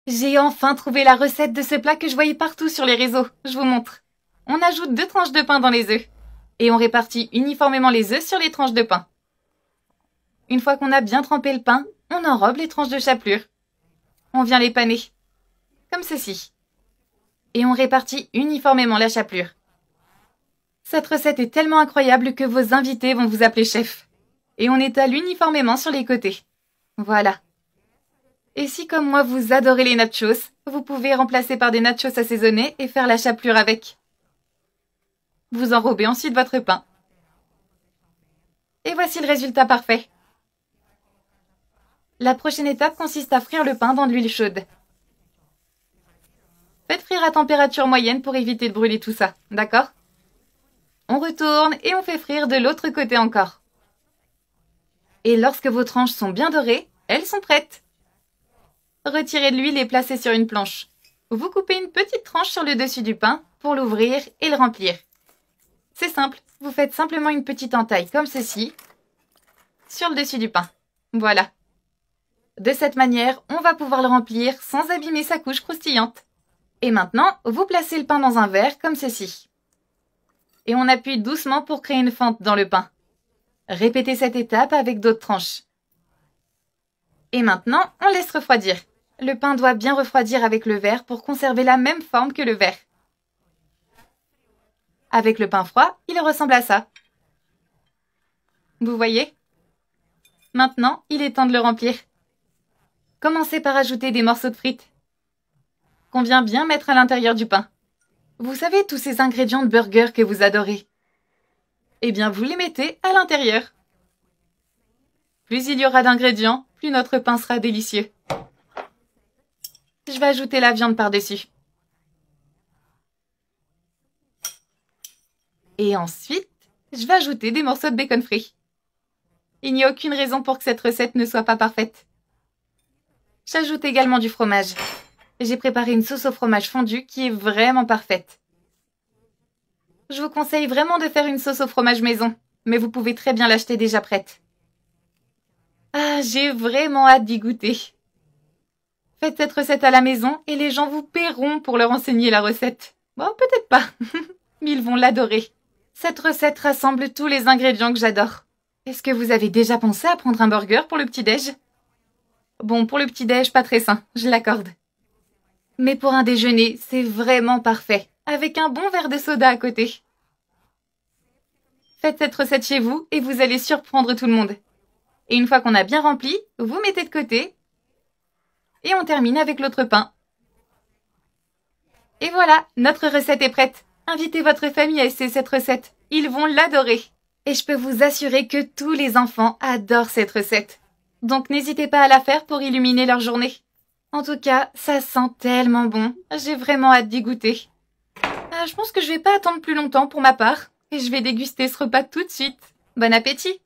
J'ai enfin trouvé la recette de ce plat que je voyais partout sur les réseaux. Je vous montre. On ajoute 2 tranches de pain dans les œufs. Et on répartit uniformément les œufs sur les tranches de pain. Une fois qu'on a bien trempé le pain, on enrobe les tranches de chapelure. On vient les paner. Comme ceci. Et on répartit uniformément la chapelure. Cette recette est tellement incroyable que vos invités vont vous appeler chef. Et on étale uniformément sur les côtés. Voilà. Et si comme moi vous adorez les nachos, vous pouvez remplacer par des nachos assaisonnés et faire la chapelure avec. Vous enrobez ensuite votre pain. Et voici le résultat parfait. La prochaine étape consiste à frire le pain dans de l'huile chaude. Faites frire à température moyenne pour éviter de brûler tout ça, d'accord? On retourne et on fait frire de l'autre côté encore. Et lorsque vos tranches sont bien dorées, elles sont prêtes. Retirez de l'huile et placez sur une planche. Vous coupez une petite tranche sur le dessus du pain pour l'ouvrir et le remplir. C'est simple, vous faites simplement une petite entaille comme ceci sur le dessus du pain. Voilà. De cette manière, on va pouvoir le remplir sans abîmer sa couche croustillante. Et maintenant, vous placez le pain dans un verre comme ceci. Et on appuie doucement pour créer une fente dans le pain. Répétez cette étape avec d'autres tranches. Et maintenant, on laisse refroidir. Le pain doit bien refroidir avec le verre pour conserver la même forme que le verre. Avec le pain froid, il ressemble à ça. Vous voyez? Maintenant, il est temps de le remplir. Commencez par ajouter des morceaux de frites qu'on vient bien mettre à l'intérieur du pain. Vous savez, tous ces ingrédients de burger que vous adorez. Eh bien, vous les mettez à l'intérieur. Plus il y aura d'ingrédients, plus notre pain sera délicieux. Je vais ajouter la viande par-dessus. Et ensuite, je vais ajouter des morceaux de bacon frit. Il n'y a aucune raison pour que cette recette ne soit pas parfaite. J'ajoute également du fromage. J'ai préparé une sauce au fromage fondu qui est vraiment parfaite. Je vous conseille vraiment de faire une sauce au fromage maison, mais vous pouvez très bien l'acheter déjà prête. Ah, j'ai vraiment hâte d'y goûter. Faites cette recette à la maison et les gens vous paieront pour leur enseigner la recette. Bon, peut-être pas, mais ils vont l'adorer. Cette recette rassemble tous les ingrédients que j'adore. Est-ce que vous avez déjà pensé à prendre un burger pour le petit-déj? Bon, pour le petit-déj, pas très sain, je l'accorde. Mais pour un déjeuner, c'est vraiment parfait, avec un bon verre de soda à côté. Faites cette recette chez vous et vous allez surprendre tout le monde. Et une fois qu'on a bien rempli, vous mettez de côté. Et on termine avec l'autre pain. Et voilà, notre recette est prête. Invitez votre famille à essayer cette recette. Ils vont l'adorer. Et je peux vous assurer que tous les enfants adorent cette recette. Donc n'hésitez pas à la faire pour illuminer leur journée. En tout cas, ça sent tellement bon. J'ai vraiment hâte d'y goûter. Je pense que je vais pas attendre plus longtemps pour ma part. Et je vais déguster ce repas tout de suite. Bon appétit!